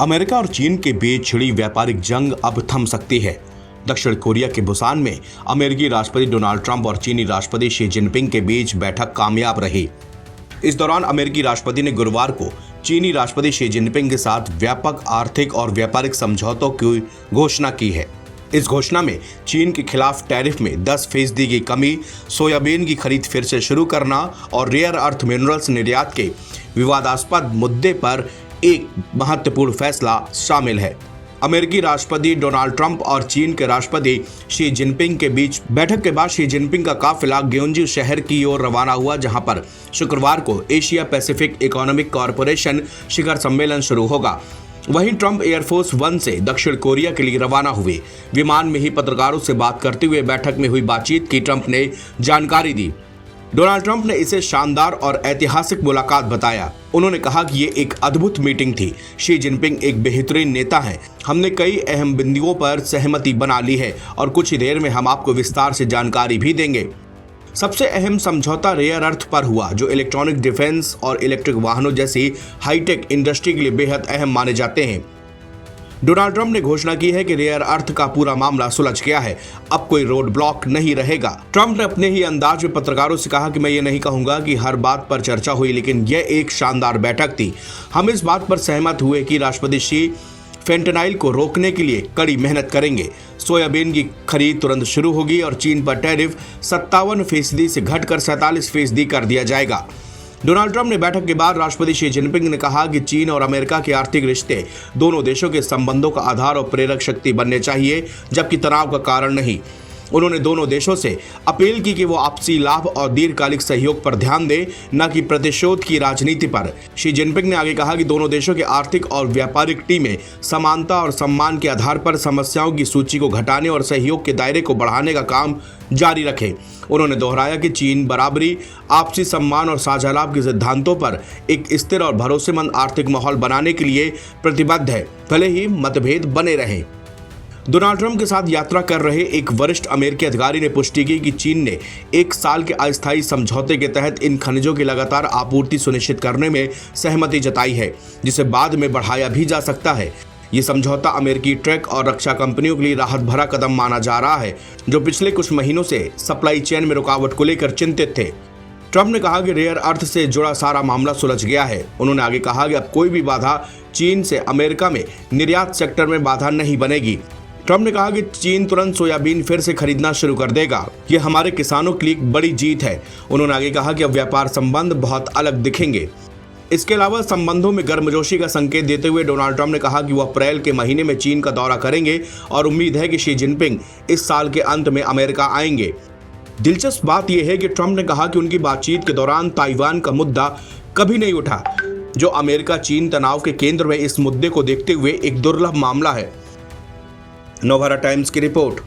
America और चीन के बीच छिड़ी व्यापारिक जंग अब थम सकती है। दक्षिण कोरिया के बुसान में अमेरिकी राष्ट्रपति डोनाल्ड ट्रंप और चीनी राष्ट्रपति शी जिनपिंग के बीच बैठक कामयाब रही। इस दौरान अमेरिकी राष्ट्रपति ने गुरुवार को चीनी राष्ट्रपति शी जिनपिंग के साथ व्यापक आर्थिक और व्यापारिक समझौतों की घोषणा की है। इस घोषणा में चीन के खिलाफ टैरिफ में 10% की कमी, सोयाबीन की खरीद फिर से शुरू करना और रेयर अर्थ मिनरल्स निर्यात के विवादास्पद मुद्दे पर एक महत्वपूर्ण फैसला शामिल है। अमेरिकी राष्ट्रपति डोनाल्ड ट्रंप और चीन के राष्ट्रपति शी जिनपिंग के बीच बैठक के बाद शी जिनपिंग का काफिला ग्योंजी शहर की ओर रवाना हुआ, जहां पर शुक्रवार को एशिया पैसिफिक इकोनॉमिक कॉरपोरेशन शिखर सम्मेलन शुरू होगा। वहीं ट्रंप एयरफोर्स 1 से दक्षिण कोरिया के लिए रवाना हुए। विमान में ही पत्रकारों से बात करते हुए बैठक में हुई बातचीत की ट्रंप ने जानकारी दी। डोनाल्ड ट्रंप ने इसे शानदार और ऐतिहासिक मुलाकात बताया। उन्होंने कहा कि ये एक अद्भुत मीटिंग थी। शी जिनपिंग एक बेहतरीन नेता हैं। हमने कई अहम बिंदुओं पर सहमति बना ली है और कुछ ही देर में हम आपको विस्तार से जानकारी भी देंगे। सबसे अहम समझौता रेयर अर्थ पर हुआ, जो इलेक्ट्रॉनिक डिफेंस और इलेक्ट्रिक वाहनों जैसी हाईटेक इंडस्ट्री के लिए बेहद अहम माने जाते हैं। डोनाल्ड ट्रंप ने घोषणा की है कि रेयर अर्थ का पूरा मामला सुलझ गया है, अब कोई रोड ब्लॉक नहीं रहेगा। ट्रंप ने अपने ही अंदाज में पत्रकारों से कहा कि मैं ये नहीं कहूंगा कि हर बात पर चर्चा हुई, लेकिन यह एक शानदार बैठक थी। हम इस बात पर सहमत हुए कि राष्ट्रपति शी फेंटेनाइल को रोकने के लिए कड़ी मेहनत करेंगे। सोयाबीन की खरीद तुरंत शुरू होगी और चीन पर टैरिफ 57% से घटकर 47% कर दिया जाएगा। डोनाल्ड ट्रंप ने बैठक के बाद राष्ट्रपति शी जिनपिंग ने कहा कि चीन और अमेरिका के आर्थिक रिश्ते दोनों देशों के संबंधों का आधार और प्रेरक शक्ति बनने चाहिए, जबकि तनाव का कारण नहीं। उन्होंने दोनों देशों से अपील की कि वो आपसी लाभ और दीर्घकालिक सहयोग पर ध्यान दें, न कि प्रतिशोध की राजनीति पर। शी जिनपिंग ने आगे कहा कि दोनों देशों के आर्थिक और व्यापारिक टीमें समानता और सम्मान के आधार पर समस्याओं की सूची को घटाने और सहयोग के दायरे को बढ़ाने का काम जारी रखें। उन्होंने दोहराया कि चीन बराबरी, आपसी सम्मान और साझा लाभ के सिद्धांतों पर एक स्थिर और भरोसेमंद आर्थिक माहौल बनाने के लिए प्रतिबद्ध है, भले ही मतभेद बने रहें। डोनाल्ड ट्रंप के साथ यात्रा कर रहे एक वरिष्ठ अमेरिकी अधिकारी ने पुष्टि की कि चीन ने 1 साल के अस्थायी समझौते के तहत इन खनिजों की लगातार आपूर्ति सुनिश्चित करने में सहमति जताई है, जिसे बाद में बढ़ाया भी जा सकता है। ये समझौता अमेरिकी ट्रक और रक्षा कंपनियों के लिए राहत भरा कदम माना जा रहा है, जो पिछले कुछ महीनों से सप्लाई चेन में रुकावट को लेकर चिंतित थे। ट्रंप ने कहा कि रेयर अर्थ से जुड़ा सारा मामला सुलझ गया है। उन्होंने आगे कहा कि अब कोई भी बाधा चीन से अमेरिका में निर्यात सेक्टर में बाधा नहीं बनेगी। ट्रंप ने कहा कि चीन तुरंत सोयाबीन फिर से खरीदना शुरू कर देगा। ये हमारे किसानों के लिए एक बड़ी जीत है। उन्होंने आगे कहा कि अब व्यापार संबंध बहुत अलग दिखेंगे। इसके अलावा संबंधों में गर्मजोशी का संकेत देते हुए डोनाल्ड ट्रंप ने कहा कि वो अप्रैल के महीने में चीन का दौरा करेंगे और उम्मीद है कि शी जिनपिंग इस साल के अंत में अमेरिका आएंगे। दिलचस्प बात यह है कि ट्रंप ने कहा कि उनकी बातचीत के दौरान ताइवान का मुद्दा कभी नहीं उठा, जो अमेरिका चीन तनाव के केंद्र में इस मुद्दे को देखते हुए एक दुर्लभ मामला है। नवभारत टाइम्स की रिपोर्ट।